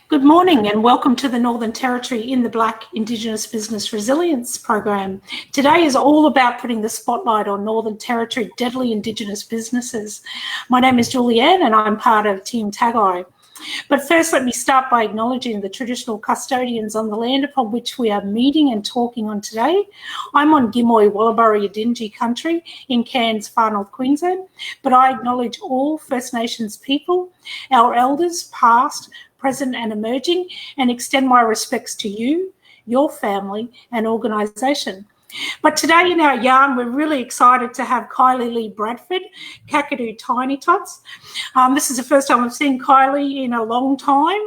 Good morning and welcome to the Northern Territory in the Black Indigenous Business Resilience Program. Today is all about putting the spotlight on Northern Territory deadly Indigenous businesses. My name is Julianne and I'm part of Team Tagai. But first, let me start by acknowledging the traditional custodians on the land upon which we are meeting and talking on today. I'm on Gimoy Wallaburri Adinji country in Cairns, Far North Queensland, but I acknowledge all First Nations people, our elders, past, present and emerging, and extend my respects to you, your family and organisation. But today in our yarn, we're really excited to have Kylie-lee Bradford Kakadu Tiny Tots. This is the first time I've seen Kylie in a long time.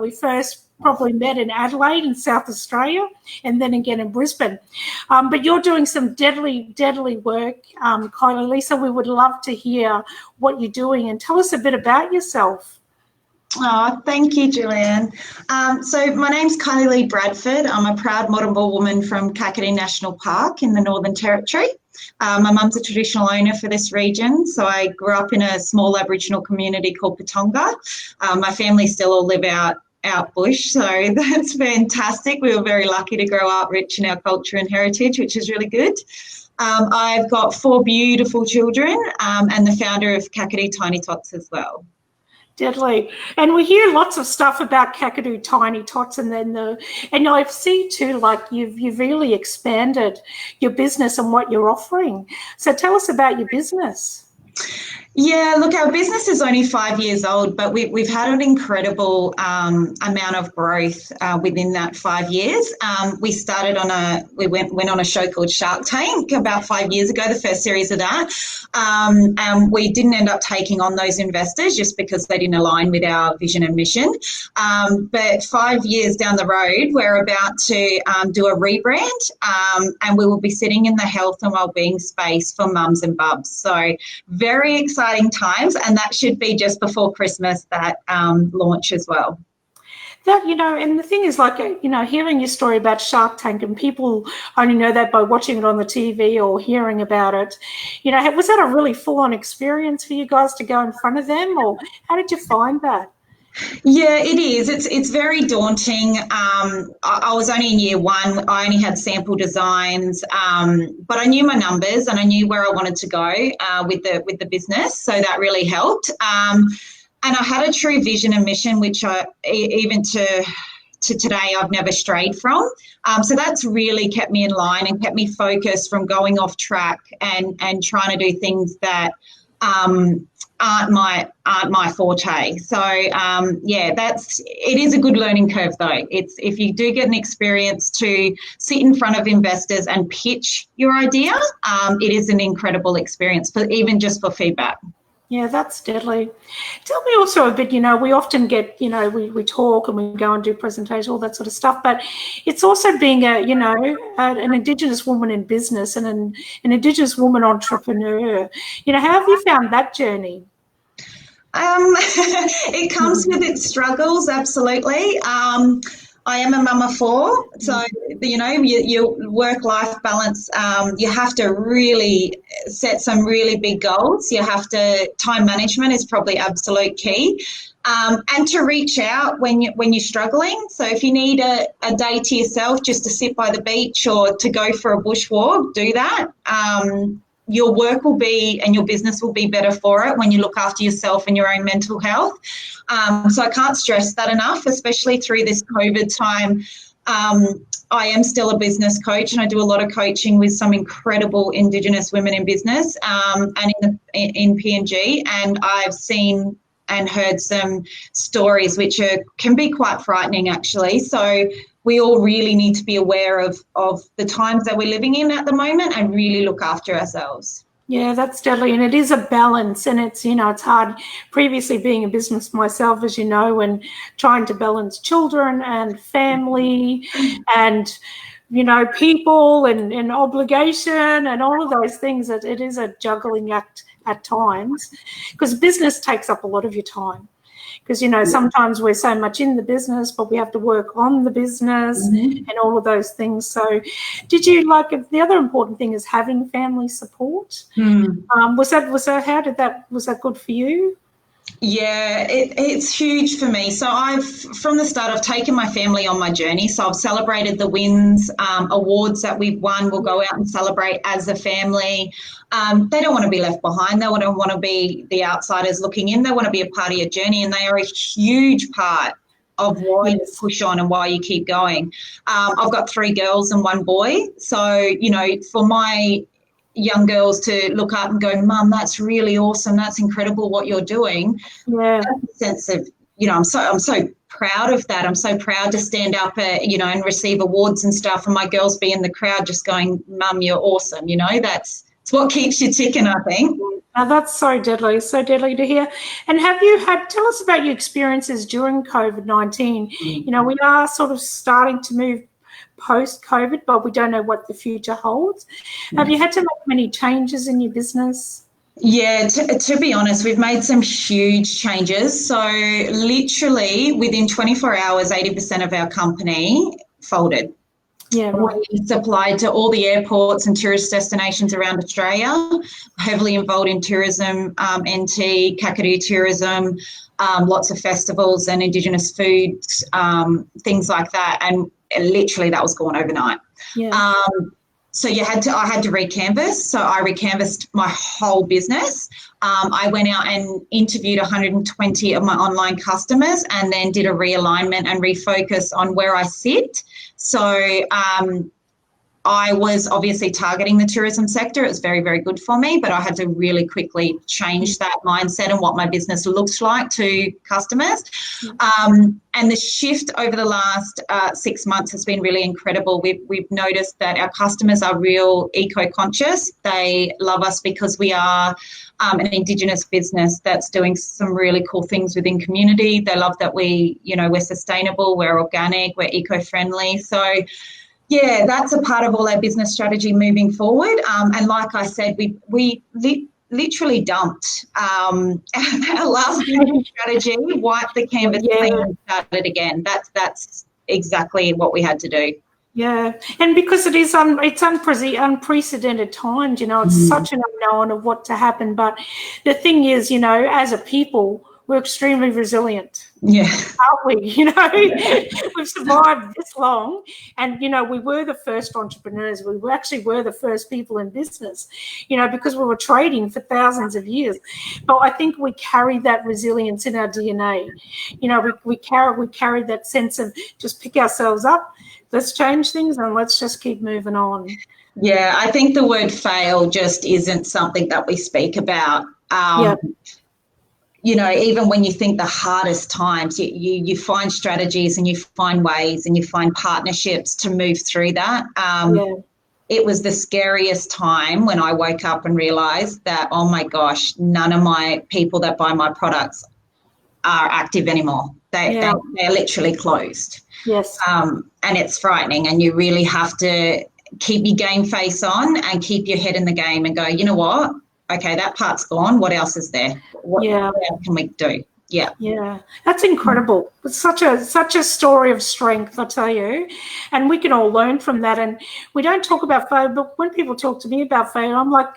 We first probably met in Adelaide in South Australia and then again in Brisbane. But you're doing some deadly work, Kylie-lee, so we would love to hear what you're doing and tell us a bit about yourself. Oh, thank you, Julianne. So my name's Kylie-lee Bradford. I'm a proud Murrumburr woman from Kakadu National Park in the Northern Territory. My mum's a traditional owner for this region, so I grew up in a small Aboriginal community called Patonga. My family still all live out bush, so that's fantastic. We were very lucky to grow up rich in our culture and heritage, which is really good. I've got 4 beautiful children and the founder of Kakadu Tiny Tots as well. Deadly. And we hear lots of stuff about Kakadu Tiny Tots and I see too, like you've really expanded your business and what you're offering. So tell us about your business. Yeah, look, our business is only 5 years old, but we've had an incredible amount of growth within that 5 years. We started we went on a show called Shark Tank about 5 years ago, the first series of that. And we didn't end up taking on those investors just because they didn't align with our vision and mission. But 5 years down the road, we're about to do a rebrand and we will be sitting in the health and wellbeing space for mums and bubs. So very exciting times, and that should be just before Christmas, that launch as well. That, and the thing is, like, hearing your story about Shark Tank, and people only know that by watching it on the TV or hearing about it, was that a really full-on experience for you guys to go in front of them, or how did you find that? Yeah, it is. It's very daunting. I was only in year 1. I only had sample designs, but I knew my numbers and I knew where I wanted to go with the business, so that really helped. And I had a true vision and mission, which even to today I've never strayed from. So that's really kept me in line and kept me focused from going off track and trying to do things that aren't my forte. So it is a good learning curve though. It's, if you do get an experience to sit in front of investors and pitch your idea, it is an incredible experience even just for feedback. Yeah, that's deadly. Tell me also a bit, we often get, we talk and we go and do presentations, all that sort of stuff, but it's also being an Indigenous woman in business and an Indigenous woman entrepreneur. How have you found that journey? It comes with its struggles, absolutely. I am a mum of 4, so, your work-life balance, you have to really set some really big goals. Time management is probably absolute key. And to reach out when you're struggling. So if you need a day to yourself just to sit by the beach or to go for a bushwalk, do that. Your work will be and your business will be better for it when you look after yourself and your own mental health. So I can't stress that enough, especially through this COVID time. I am still a business coach and I do a lot of coaching with some incredible Indigenous women in business and in PNG, and I've seen and heard some stories which can be quite frightening actually. So we all really need to be aware of the times that we're living in at the moment and really look after ourselves. Yeah, that's deadly. And it is a balance, and it's, it's hard. Previously being in business myself, as you know, and trying to balance children and family and, people and obligation and all of those things, it is a juggling act at times, because business takes up a lot of your time. Because, sometimes we're so much in the business, but we have to work on the business and all of those things. So did you the other important thing is having family support? Was that good for you? Yeah, it's huge for me. So from the start, I've taken my family on my journey. So I've celebrated the wins, awards that we've won. We'll go out and celebrate as a family. They don't want to be left behind. They don't want to be the outsiders looking in. They want to be a part of your journey, and they are a huge part of why you push on and why you keep going. I've got 3 girls and 1 boy. So, you know, for my young girls to look up and go, Mum, that's really awesome. That's incredible what you're doing. Yeah. That's a sense of, you know, I'm so proud of that. I'm so proud to stand up, you know, and receive awards and stuff, and my girls be in the crowd just going, Mum, you're awesome. You know, it's what keeps you ticking, I think. Now that's so deadly to hear. And tell us about your experiences during COVID-19. You know, we are sort of starting to move post-COVID, but we don't know what the future holds. Have you had to make many changes in your business? Yeah, to be honest, we've made some huge changes. So literally within 24 hours, 80% of our company folded. Yeah, right. We supplied to all the airports and tourist destinations around Australia, heavily involved in tourism, NT, Kakadu tourism, lots of festivals and Indigenous foods, things like that. And literally that was gone overnight. Yeah. So I had to recanvass. So I recanvassed my whole business. I went out and interviewed 120 of my online customers and then did a realignment and refocus on where I sit. So I was obviously targeting the tourism sector. It was very, very good for me, but I had to really quickly change that mindset and what my business looks like to customers. And the shift over the last 6 months has been really incredible. We've noticed that our customers are real eco-conscious. They love us because we are an Indigenous business that's doing some really cool things within community. They love that we're sustainable, we're organic, we're eco-friendly. So yeah, that's a part of all our business strategy moving forward. And like I said, we literally dumped our last business strategy, wiped the canvas clean and started again. That's exactly what we had to do. Yeah, and because it's unprecedented times, you know, it's such an unknown of what to happen. But the thing is, you know, as a people, we're extremely resilient. Yeah. Aren't we? You know, we've survived this long, and, you know, we were the first entrepreneurs. We were the first people in business, you know, because we were trading for thousands of years. But I think we carry that resilience in our DNA. You know, we carry that sense of just pick ourselves up, let's change things, and let's just keep moving on. Yeah, I think the word fail just isn't something that we speak about. You know, even when you think the hardest times, you find strategies and you find ways and you find partnerships to move through that. It was the scariest time when I woke up and realised that, oh my gosh, none of my people that buy my products are active anymore. They're literally closed. Yes. And it's frightening, and you really have to keep your game face on and keep your head in the game and go, you know what? Okay, that part's gone. What else is there? What else can we do? Yeah. Yeah, that's incredible. It's such a story of strength, I tell you, and we can all learn from that. And we don't talk about failure, but when people talk to me about failure, I'm like,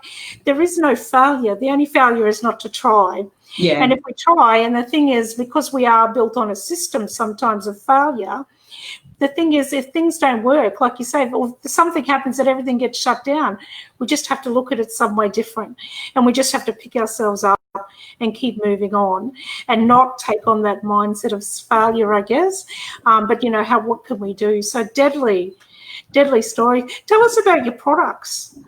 there is no failure. The only failure is not to try. Yeah. And if we try, and the thing is, because we are built on a system sometimes of failure, the thing is, if things don't work, like you say, or something happens that everything gets shut down, we just have to look at it some way different. And we just have to pick ourselves up and keep moving on and not take on that mindset of failure, I guess. But, you know, what can we do? So deadly story. Tell us about your products.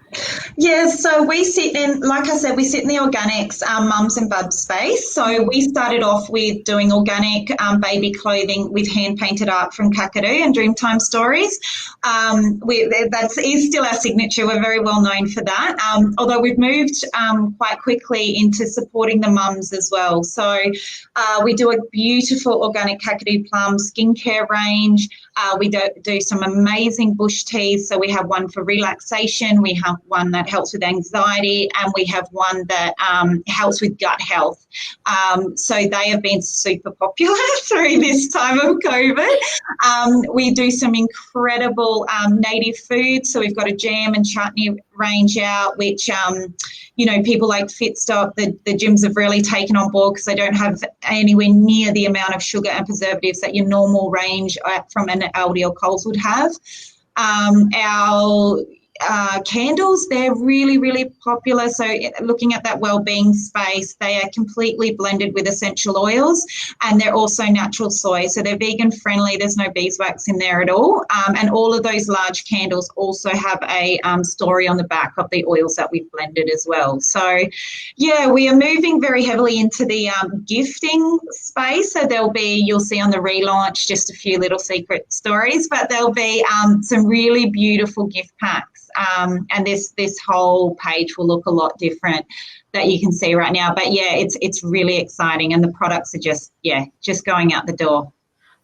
Yeah, so we sit in, like I said, we sit in the organics mums and bubs space. So we started off with doing organic baby clothing with hand-painted art from Kakadu and Dreamtime stories. That is still our signature. We're very well known for that, although we've moved quite quickly into supporting the mums as well. So we do a beautiful organic Kakadu plum skincare range. We do some amazing bush teas. So we have one for relaxation. We have one that helps with anxiety, and we have one that helps with gut health. So they have been super popular through this time of COVID. We do some incredible native food. So we've got a jam and chutney range out, which, people like Fitstop, the gyms have really taken on board because they don't have anywhere near the amount of sugar and preservatives that your normal range from an Aldi or Coles would have. Our candles, they're really, really popular. So looking at that wellbeing space, they are completely blended with essential oils, and they're also natural soy. So they're vegan friendly. There's no beeswax in there at all. And all of those large candles also have a story on the back of the oils that we've blended as well. So yeah, we are moving very heavily into the gifting space. So you'll see on the relaunch just a few little secret stories, but there'll be some really beautiful gift packs. And this whole page will look a lot different that you can see right now. But yeah, it's really exciting, and the products are just going out the door.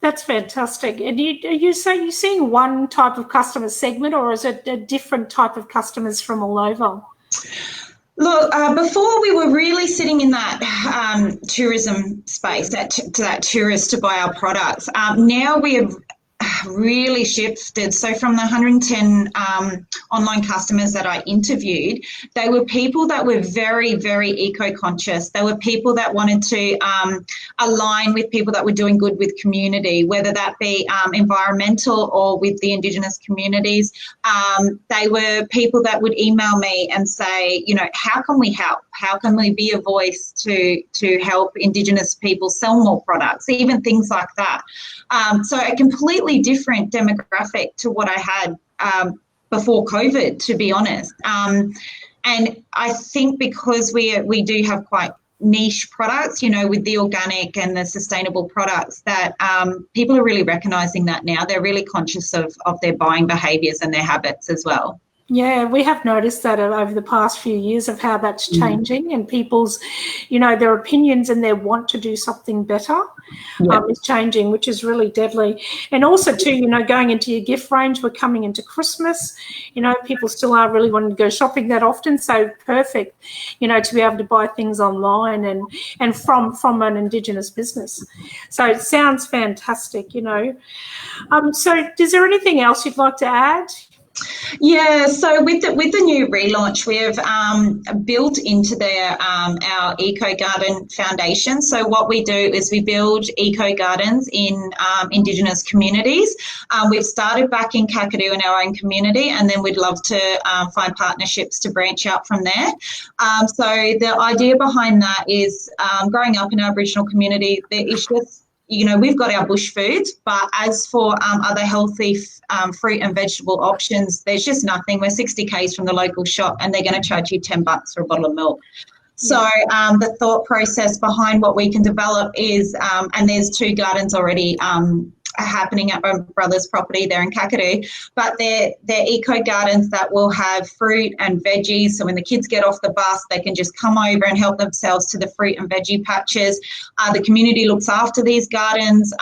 That's fantastic. And you say you're seeing one type of customer segment, or is it a different type of customers from all over? Look, before we were really sitting in that tourism space, that tourists to buy our products. Now we have really shifted. So from the 110 online customers that I interviewed, they were people that were very, very eco-conscious. They were people that wanted to align with people that were doing good with community, whether that be environmental or with the Indigenous communities. They were people that would email me and say, how can we help? How can we be a voice to help Indigenous people sell more products, even things like that. So a completely different demographic to what I had before COVID, to be honest. And I think because we do have quite niche products, with the organic and the sustainable products, that people are really recognising that now. They're really conscious of their buying behaviours and their habits as well. Yeah, we have noticed that over the past few years of how that's changing, and people's, their opinions and their want to do something better is changing, which is really deadly. And also too, going into your gift range, we're coming into Christmas, people still aren't really wanting to go shopping that often. So perfect, to be able to buy things online and from an Indigenous business. So it sounds fantastic, So is there anything else you'd like to add? Yeah, so with the new relaunch, we have built into there our Eco Garden Foundation. So what we do is we build eco gardens in Indigenous communities. We've started back in Kakadu in our own community, and then we'd love to find partnerships to branch out from there. So the idea behind that is growing up in our Aboriginal community, there is just we've got our bush foods, but as for other healthy fruit and vegetable options, there's just nothing. We're 60 k's from the local shop, and they're going to charge you $10 for a bottle of milk. So the thought process behind what we can develop is, and there's 2 gardens already happening at my brother's property there in Kakadu, but they're eco gardens that will have fruit and veggies. So when the kids get off the bus, they can just come over and help themselves to the fruit and veggie patches. The community looks after these gardens,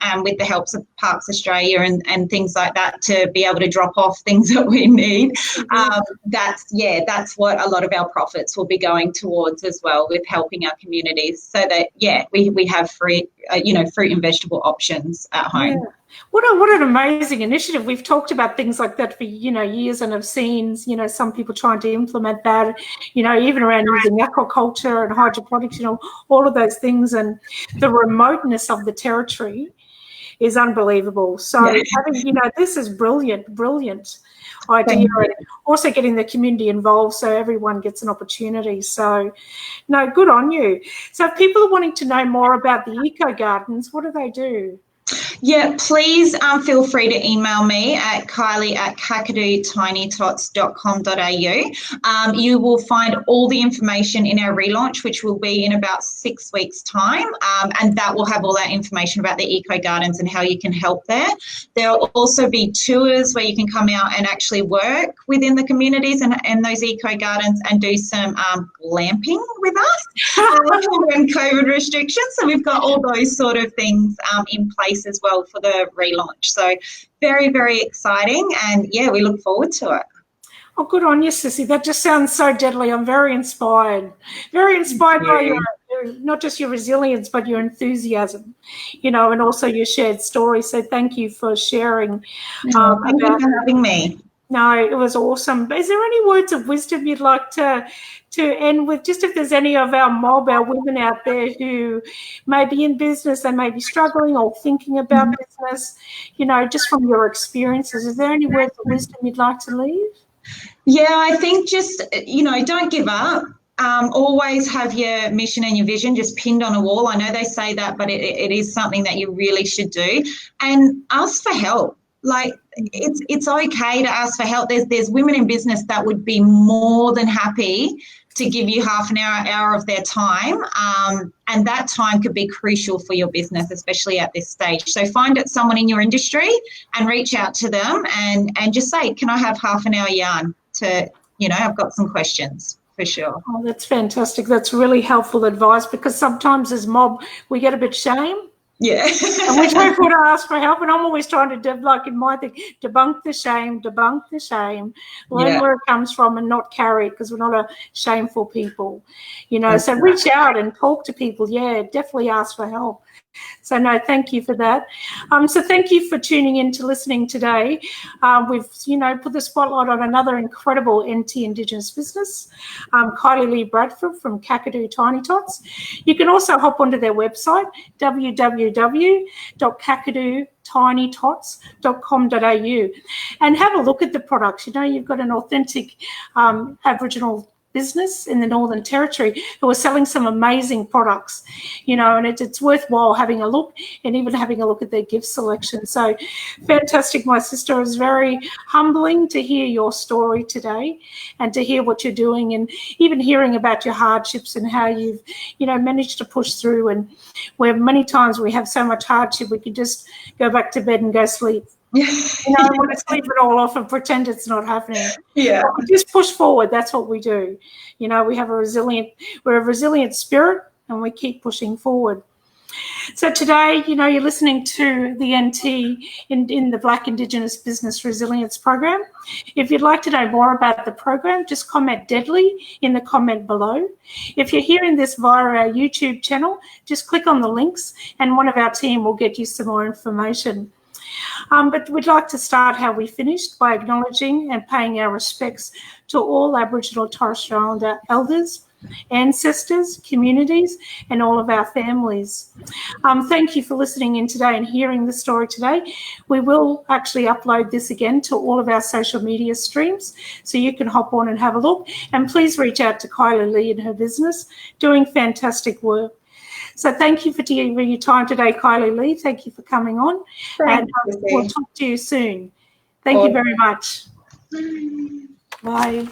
and with the helps of Parks Australia and things like that, to be able to drop off things that we need. That's what a lot of our profits will be going towards as well, with helping our communities, so that we have fruit and vegetable options at home. Yeah. What an amazing initiative. We've talked about things like that for years, and have seen some people trying to implement that, even around using aquaculture and hydroponics, all of those things, and the remoteness of the territory is unbelievable. So having, this is brilliant idea, and also getting the community involved so everyone gets an opportunity. So no, good on you. So if people are wanting to know more about the eco gardens, what do they do? Yeah, please feel free to email me at kylie@KakaduTinyTots.com.au. You will find all the information in our relaunch, which will be in about 6 weeks' time, and that will have all that information about the eco gardens and how you can help there. There will also be tours where you can come out and actually work within the communities and those eco gardens, and do some glamping with us when COVID restrictions. So we've got all those sort of things in place as well for the relaunch. So very, very exciting, and we look forward to it. Oh, good on you, Sissy. That just sounds so deadly. I'm very inspired. Very inspired by your not just your resilience, but your enthusiasm, and also your shared story. So thank you for sharing. Thank you for having me. No, it was awesome. Is there any words of wisdom you'd like to end with? Just if there's any of our women out there who may be in business, they may be struggling or thinking about business, just from your experiences, is there any words of wisdom you'd like to leave? Yeah, I think just, don't give up. Always have your mission and your vision just pinned on a wall. I know they say that, but it is something that you really should do. And ask for help. Like, it's okay to ask for help. There's women in business that would be more than happy to give you half an hour of their time, and that time could be crucial for your business, especially at this stage. So find someone in your industry and reach out to them and just say, can I have half an hour yarn to, I've got some questions. For sure. Oh, that's fantastic. That's really helpful advice, because sometimes as mob, we get a bit shame. Yeah. And we don't want to ask for help. And I'm always trying to, in my thing, debunk the shame, learn where it comes from and not carry it, because we're not a shameful people, So reach out and talk to people. Yeah, definitely ask for help. So, no, thank you for that. So thank you for tuning in to listening today. We've, put the spotlight on another incredible NT Indigenous business, Kylie-lee Bradford from Kakadu Tiny Tots. You can also hop onto their website, www.kakadutinytots.com.au, and have a look at the products. You've got an authentic Aboriginal business in the Northern Territory who are selling some amazing products, and it's worthwhile having a look, and even having a look at their gift selection. So fantastic, my sister. It was very humbling to hear your story today and to hear what you're doing, and even hearing about your hardships and how you've, managed to push through, and where many times we have so much hardship we could just go back to bed and go sleep. Want to sleep it all off and pretend it's not happening. Yeah. But we just push forward. That's what we do. We're a resilient spirit, and we keep pushing forward. So today, you're listening to the NT in the Black Indigenous Business Resilience Program. If you'd like to know more about the program, just comment deadly in the comment below. If you're hearing this via our YouTube channel, just click on the links and one of our team will get you some more information. But we'd like to start how we finished, by acknowledging and paying our respects to all Aboriginal Torres Strait Islander elders, ancestors, communities, and all of our families. Thank you for listening in today and hearing the story today. We will actually upload this again to all of our social media streams, so you can hop on and have a look. And please reach out to Kylie-lee and her business, doing fantastic work. So thank you for your time today, Kylie-lee. Thank you for coming on. And we'll talk to you soon. Thank you very much. Bye.